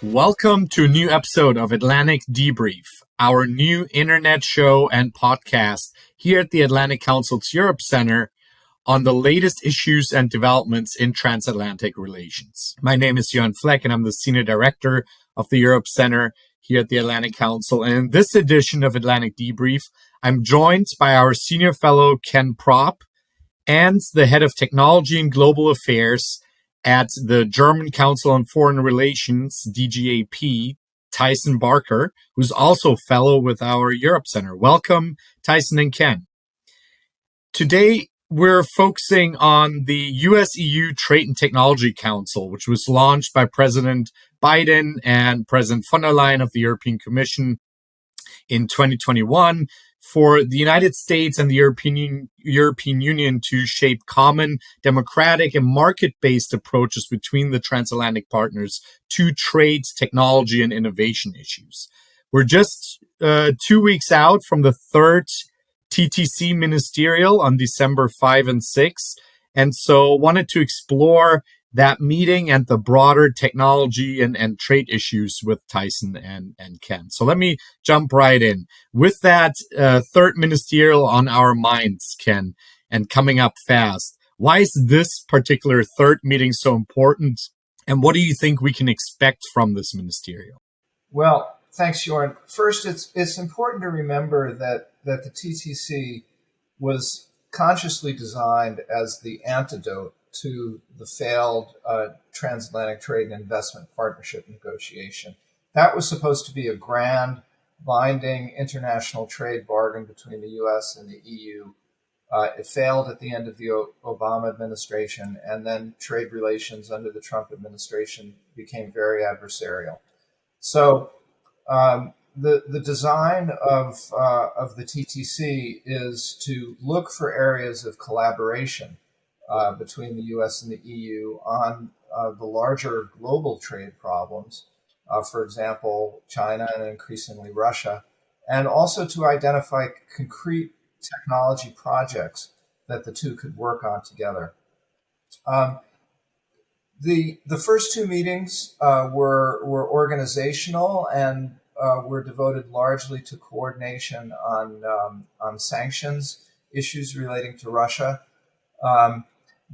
Welcome to a new episode of Atlantic Debrief, our new internet show and podcast here at the Atlantic Council's Europe Center on the latest issues and developments in transatlantic relations. My name is Jörn Fleck, and I'm the Senior Director of the Europe Center here at the Atlantic Council. And in this edition of Atlantic Debrief, I'm joined by our Senior Fellow, Kenneth Propp, and the Head of Technology and Global Affairs at the German Council on Foreign Relations, DGAP, Tyson Barker, who's also fellow with our Europe Center. Welcome, Tyson and Ken. Today, we're focusing on the US-EU Trade and Technology Council, which was launched by President Biden and President von der Leyen of the European Commission in 2021 for the United States and the European Union to shape common democratic and market-based approaches between the transatlantic partners to trade, technology, and innovation issues. We're just 2 weeks out from the third TTC ministerial on December 5 and 6, and so wanted to explore that meeting and the broader technology and trade issues with Tyson and Ken. So let me jump right in. With that third ministerial on our minds, Ken, and coming up fast, why is this particular third meeting so important? And what do you think we can expect from this ministerial? Well, thanks, Jörn. First, it's important to remember that the TTC was consciously designed as the antidote to the failed transatlantic trade and investment partnership negotiation. That was supposed to be a grand, binding international trade bargain between the U.S. and the EU. It failed at the end of the Obama administration, and then trade relations under the Trump administration became very adversarial. So the design of the TTC is to look for areas of collaboration between the U.S. and the EU on the larger global trade problems, for example, China and increasingly Russia, and also to identify concrete technology projects that the two could work on together. The first two meetings were organizational and were devoted largely to coordination on sanctions issues relating to Russia.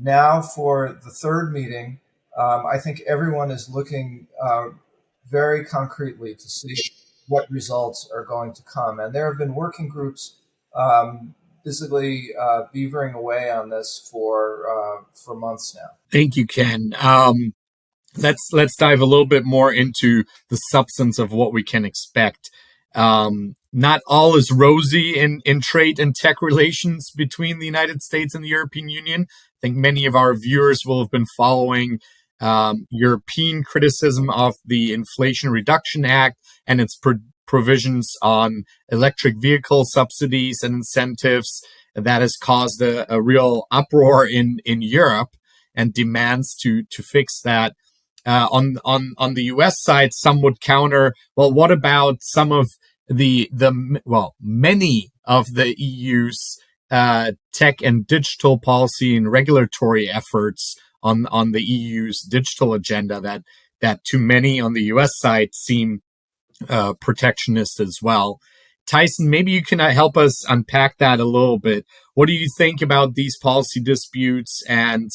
Now for the third meeting, I think everyone is looking very concretely to see what results are going to come. And there have been working groups busily beavering away on this for months now. Thank you, Ken. Let's dive a little bit more into the substance of what we can expect. Not all is rosy in trade and tech relations between the United States and the European Union. I think many of our viewers will have been following European criticism of the Inflation Reduction Act and its provisions on electric vehicle subsidies and incentives. That has caused a real uproar in Europe and demands to fix that. On the U.S. side, some would counter, well, what about some of many of the EU's tech and digital policy and regulatory efforts on the EU's digital agenda that to many on the U.S. side seem protectionist as well. Tyson, maybe you can help us unpack that a little bit. What do you think about these policy disputes, and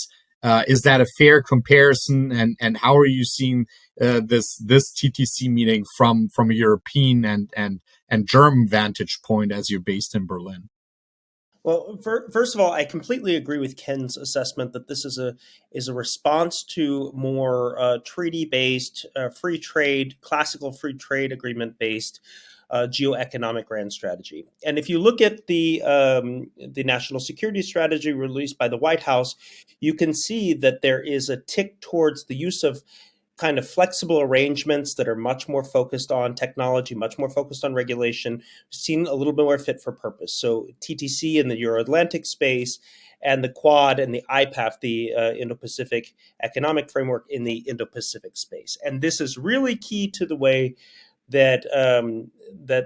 is that a fair comparison? And how are you seeing this TTC meeting from a European and German vantage point as you're based in Berlin? Well, first of all, I completely agree with Ken's assessment that this is a response to more treaty-based, free trade, classical free trade agreement-based geoeconomic grand strategy. And if you look at the national security strategy released by the White House, you can see that there is a tick towards the use of kind of flexible arrangements that are much more focused on technology, much more focused on regulation, seem a little bit more fit for purpose. So TTC in the Euro-Atlantic space, and the Quad and the IPAF, the Indo-Pacific Economic Framework in the Indo-Pacific space. And this is really key to the way that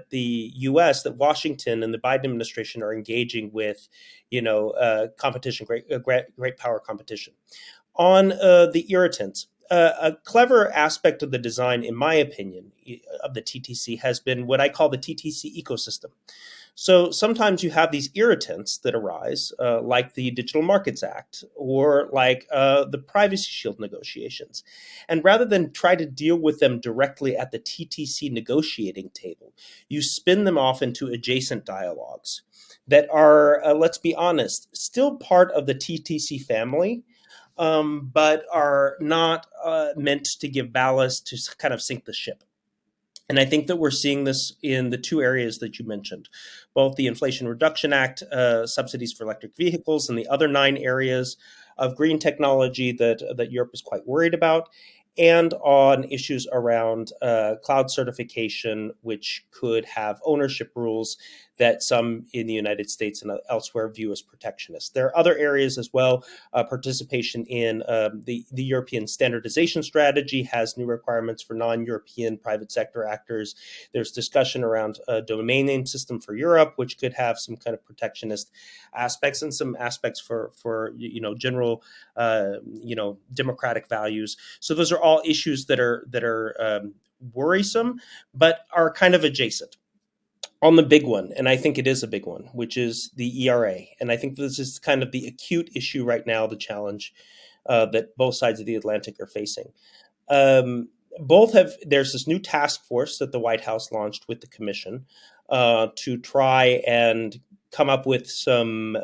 the U.S., that Washington and the Biden administration are engaging with, competition, great power competition. On the irritants, a clever aspect of the design, in my opinion, of the TTC has been what I call the TTC ecosystem. So sometimes you have these irritants that arise, like the Digital Markets Act or like the Privacy Shield negotiations. And rather than try to deal with them directly at the TTC negotiating table, you spin them off into adjacent dialogues that are, let's be honest, still part of the TTC family, but are not meant to give ballast to kind of sink the ship. And I think that we're seeing this in the two areas that you mentioned, both the Inflation Reduction Act, subsidies for electric vehicles, and the other 9 areas of green technology that Europe is quite worried about, and on issues around cloud certification, which could have ownership rules that some in the United States and elsewhere view as protectionist. There are other areas as well. Participation in the European standardization strategy has new requirements for non-European private sector actors. There's discussion around a domain name system for Europe, which could have some kind of protectionist aspects and some aspects for general democratic values. So those are all issues that are worrisome, but are kind of adjacent. On the big one, and I think it is a big one, which is the ERA. And I think this is kind of the acute issue right now, the challenge that both sides of the Atlantic are facing. There's this new task force that the White House launched with the commission to try and come up with some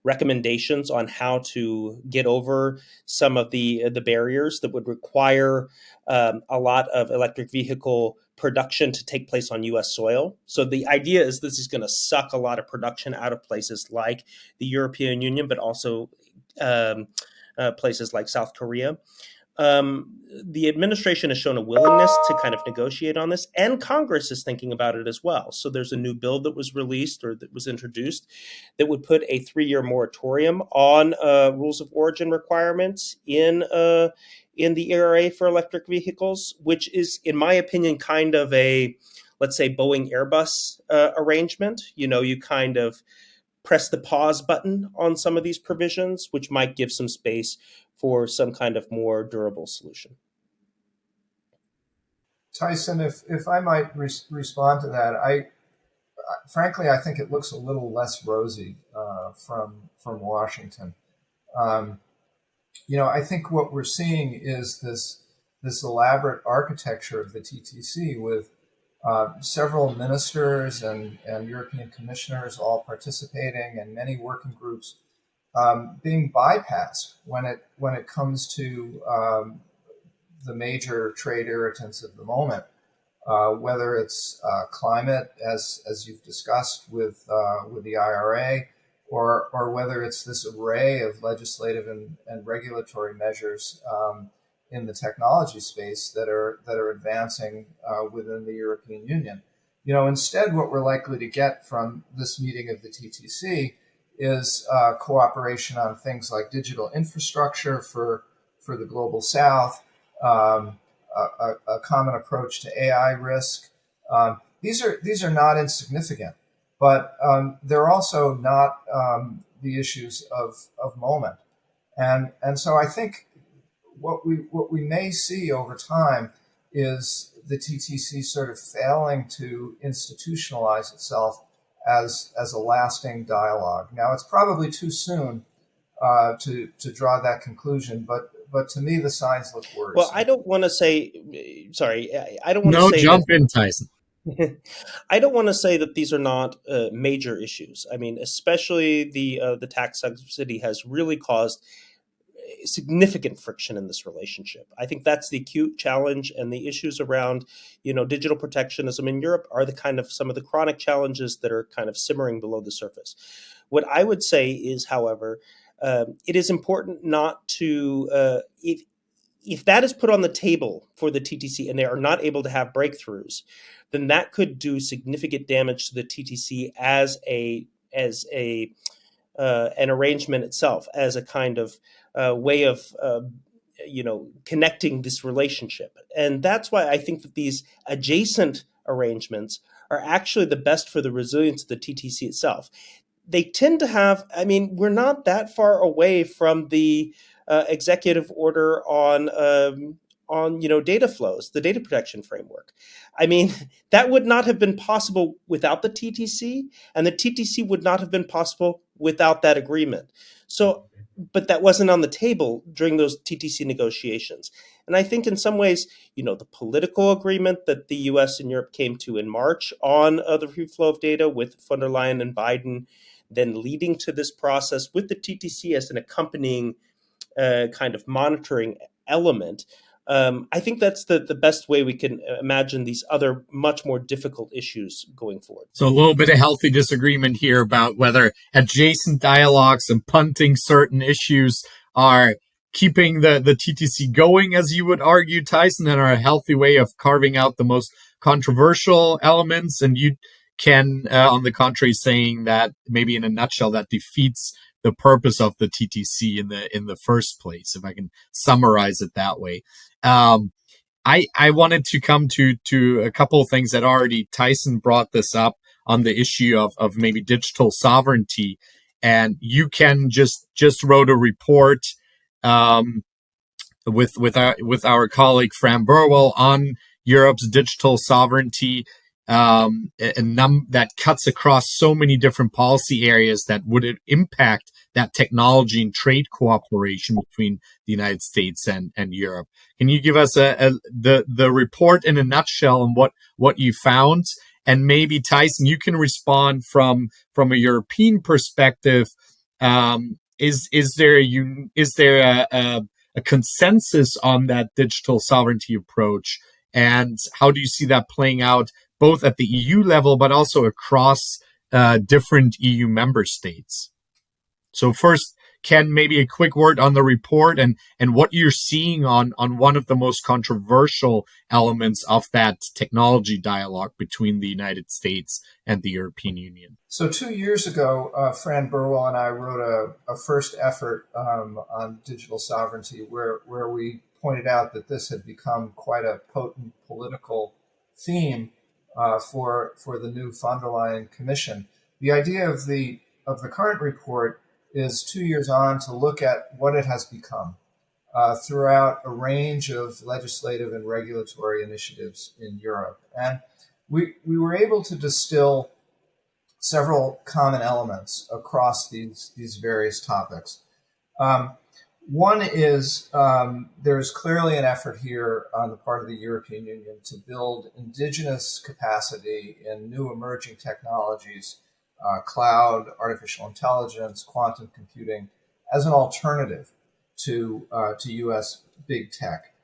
recommendations on how to get over some of the barriers that would require a lot of electric vehicle production to take place on U.S. soil. So the idea is this is going to suck a lot of production out of places like the European Union, but also places like South Korea. The administration has shown a willingness to kind of negotiate on this, and Congress is thinking about it as well. So there's a new bill that was released or that was introduced that would put a 3-year moratorium on rules of origin requirements in the ERA for electric vehicles, which is, in my opinion, kind of a, let's say, Boeing Airbus arrangement. You kind of press the pause button on some of these provisions, which might give some space for some kind of more durable solution. Tyson, if I might respond to that, frankly, I think it looks a little less rosy from Washington. I think what we're seeing is this elaborate architecture of the TTC with several ministers and European commissioners all participating, and many working groups being bypassed when it comes to the major trade irritants of the moment, whether it's climate, as you've discussed with the IRA, or whether it's this array of legislative and regulatory measures in the technology space that are advancing within the European Union. Instead, what we're likely to get from this meeting of the TTC is cooperation on things like digital infrastructure for the global South, a common approach to AI risk. These are not insignificant, but they're also not the issues of moment. And so I think what we may see over time is the TTC sort of failing to institutionalize itself as a lasting dialogue. Now, it's probably too soon to draw that conclusion, but to me, the signs look worse. Well, I don't want to say, sorry, I don't want to No, say jump in, Tyson. I don't want to say that these are not major issues. I mean, especially the tax subsidy has really caused significant friction in this relationship. I think that's the acute challenge, and the issues around, digital protectionism in Europe are the kind of some of the chronic challenges that are kind of simmering below the surface. What I would say is, however, it is important not to, if that is put on the table for the TTC and they are not able to have breakthroughs, then that could do significant damage to the TTC as an arrangement itself, as a kind of way of connecting this relationship. And that's why I think that these adjacent arrangements are actually the best for the resilience of the TTC itself. They tend to have, we're not that far away from the executive order on data flows, the data protection framework. I mean, that would not have been possible without the TTC, and the TTC would not have been possible without that agreement. So, but that wasn't on the table during those TTC negotiations. And I think in some ways, the political agreement that the US and Europe came to in March on the free flow of data with von der Leyen and Biden, then leading to this process with the TTC as an accompanying kind of monitoring element. I think that's the best way we can imagine these other much more difficult issues going forward. So a little bit of healthy disagreement here about whether adjacent dialogues and punting certain issues are keeping the TTC going, as you would argue, Tyson, and are a healthy way of carving out the most controversial elements. And you can, on the contrary, saying that maybe in a nutshell that defeats the purpose of the TTC in the first place, if I can summarize it that way. I wanted to come to a couple of things that already Tyson brought this up on the issue of maybe digital sovereignty, and you can just wrote a report with our colleague Fran Burwell on Europe's digital sovereignty, that cuts across so many different policy areas that would impact that technology and trade cooperation between the United States and Europe. Can you give us the report in a nutshell and what you found? And maybe Tyson, you can respond from a European perspective. Is there a consensus on that digital sovereignty approach, and how do you see that playing out both at the EU level but also across different EU member states? So first, Ken, maybe a quick word on the report and what you're seeing on one of the most controversial elements of that technology dialogue between the United States and the European Union. So 2 years ago, Fran Burwell and I wrote a first effort on digital sovereignty where we pointed out that this had become quite a potent political theme for the new von der Leyen Commission. The idea of the current report is 2 years on to look at what it has become throughout a range of legislative and regulatory initiatives in Europe. And we were able to distill several common elements across these various topics. One is there's clearly an effort here on the part of the European Union to build indigenous capacity in new emerging technologies, cloud, artificial intelligence, quantum computing, as an alternative to U.S. big tech.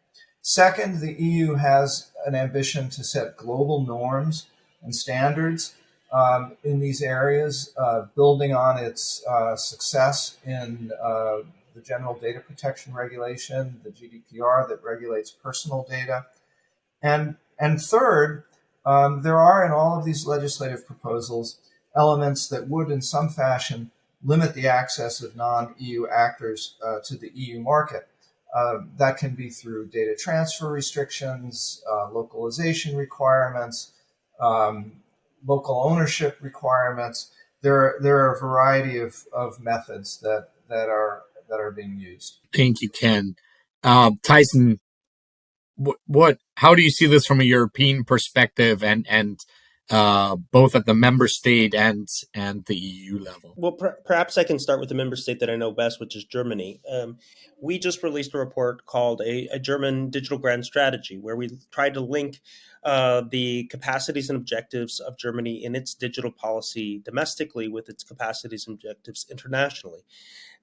Second, the EU has an ambition to set global norms and standards in these areas, building on its success in the General Data Protection Regulation, the GDPR that regulates personal data. And third, there are in all of these legislative proposals elements that would in some fashion limit the access of non-EU actors to the EU market. That can be through data transfer restrictions, localization requirements, local ownership requirements. There are a variety of methods that are being used. Thank you, Ken. Tyson, how do you see this from a European perspective and both at the member state and the EU level? Well, perhaps I can start with the member state that I know best, which is Germany. We just released a report called a German Digital Grand Strategy, where we tried to link the capacities and objectives of Germany in its digital policy domestically with its capacities and objectives internationally.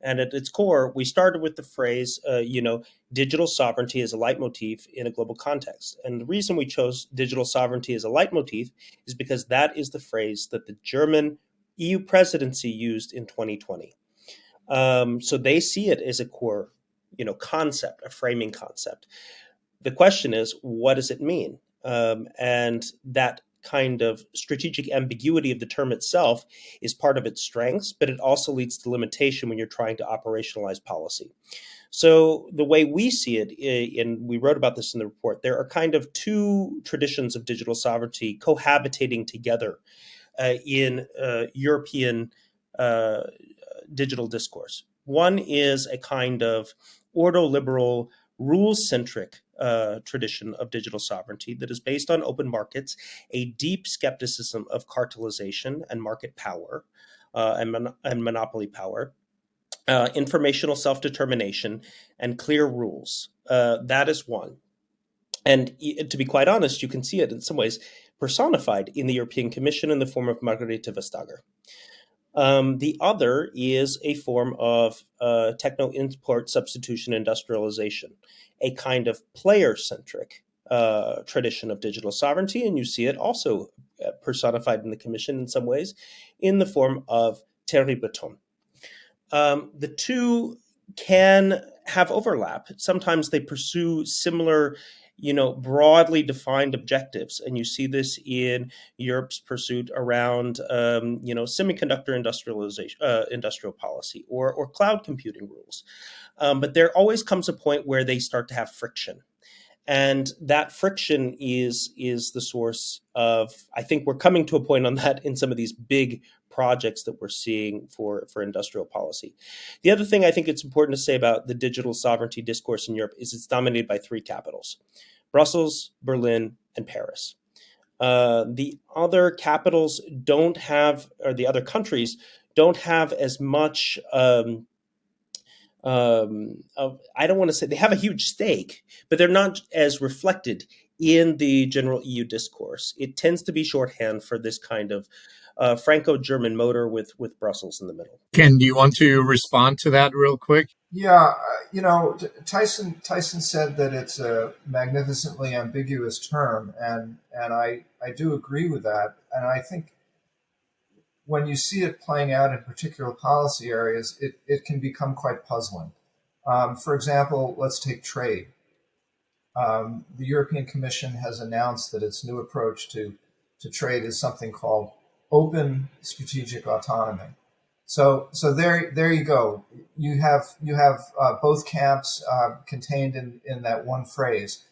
And at its core, we started with the phrase, digital sovereignty as a leitmotif in a global context. And the reason we chose digital sovereignty as a leitmotif is because that is the phrase that the German EU presidency used in 2020. So they see it as a core, concept, a framing concept. The question is, what does it mean? And that kind of strategic ambiguity of the term itself is part of its strengths, but it also leads to limitation when you're trying to operationalize policy. So the way we see it, and we wrote about this in the report, there are kind of two traditions of digital sovereignty cohabitating together in European digital discourse. One is a kind of ordoliberal, rules-centric tradition of digital sovereignty that is based on open markets, a deep skepticism of cartelization and market power and monopoly power, informational self-determination, and clear rules. That is one. And to be quite honest, you can see it in some ways personified in the European Commission in the form of Margrethe Vestager. The other is a form of techno-import substitution industrialization, a kind of player-centric tradition of digital sovereignty. And you see it also personified in the Commission in some ways in the form of Thierry Breton. The two can have overlap. Sometimes they pursue similar, broadly defined objectives. And you see this in Europe's pursuit around, semiconductor industrial policy or cloud computing rules. But there always comes a point where they start to have friction. And that friction is the source of, I think we're coming to a point on that in some of these big projects that we're seeing for industrial policy. The other thing I think it's important to say about the digital sovereignty discourse in Europe is it's dominated by three capitals: Brussels, Berlin, and Paris. The other capitals don't have, or the other countries don't have as much I don't want to say they have a huge stake, but they're not as reflected in the general EU discourse. It tends to be shorthand for this kind of Franco-German motor with Brussels in the middle. Ken, do you want to respond to that real quick? Yeah, Tyson said that it's a magnificently ambiguous term, and I do agree with that. And I think when you see it playing out in particular policy areas, it can become quite puzzling. For example, let's take trade. The European Commission has announced that its new approach to trade is something called open strategic autonomy. So there you go. You have both camps contained in that one phrase.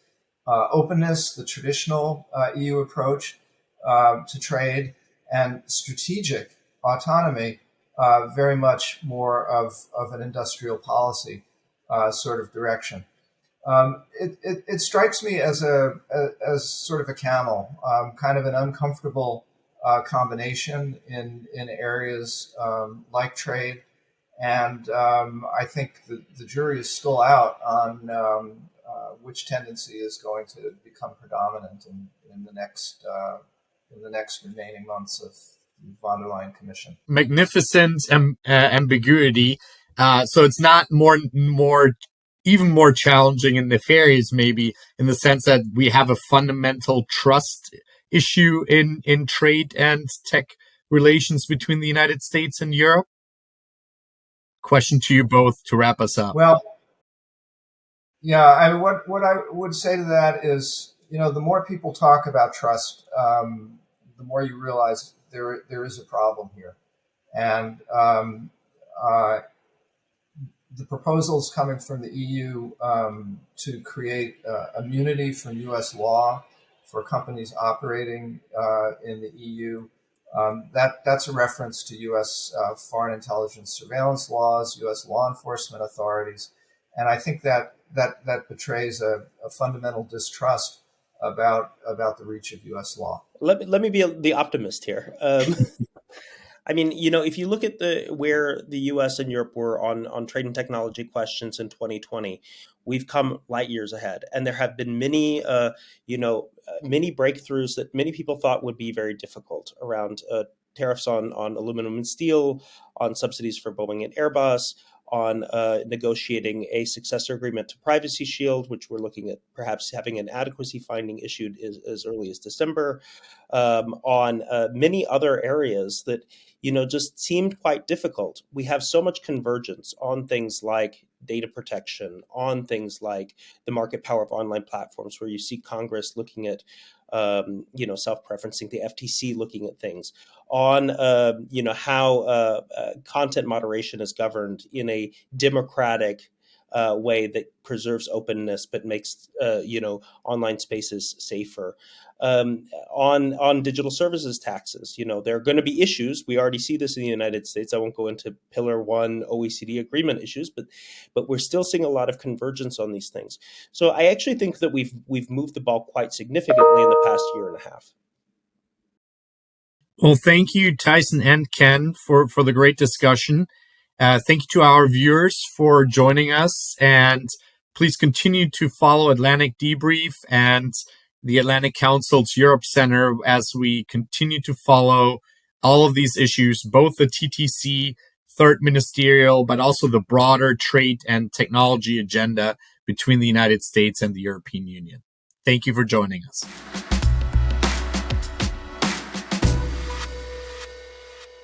Openness, the traditional EU approach to trade, and strategic autonomy, very much more of an industrial policy sort of direction. It strikes me as sort of a camel, kind of an uncomfortable combination in areas like trade, and I think the jury is still out on which tendency is going to become predominant in the next remaining months of the von der Leyen Commission. Magnificent ambiguity. So it's not even more challenging and nefarious, maybe, in the sense that we have a fundamental trust issue in trade and tech relations between the United States and Europe. Question to you both to wrap us up. Well, yeah, what I would say to that is, the more people talk about trust, the more you realize there is a problem here, and the proposals coming from the EU to create immunity from U.S. law for companies operating in the EU, that's a reference to U.S. Foreign intelligence surveillance laws, U.S. law enforcement authorities, and I think that betrays a fundamental distrust about the reach of U.S. law. Let me be the optimist here. I mean, if you look at where the U.S. and Europe were on trade and technology questions in 2020, we've come light years ahead, and there have been many breakthroughs that many people thought would be very difficult around tariffs on aluminum and steel, on subsidies for Boeing and Airbus, on negotiating a successor agreement to Privacy Shield, which we're looking at perhaps having an adequacy finding issued as early as December, on many other areas that, just seemed quite difficult. We have so much convergence on things like data protection, on things like the market power of online platforms, where you see Congress looking at self-preferencing, the FTC looking at things, on how content moderation is governed in a democratic way that preserves openness but makes online spaces safer. On digital services taxes, there are going to be issues. We already see this in the United States. I won't go into Pillar 1 OECD agreement issues, but we're still seeing a lot of convergence on these things. So I actually think that we've moved the ball quite significantly in the past year and a half. Well, thank you, Tyson and Ken, for the great discussion. Thank you to our viewers for joining us, and please continue to follow Atlantic Debrief and the Atlantic Council's Europe Center as we continue to follow all of these issues, both the TTC, Third Ministerial, but also the broader trade and technology agenda between the United States and the European Union. Thank you for joining us.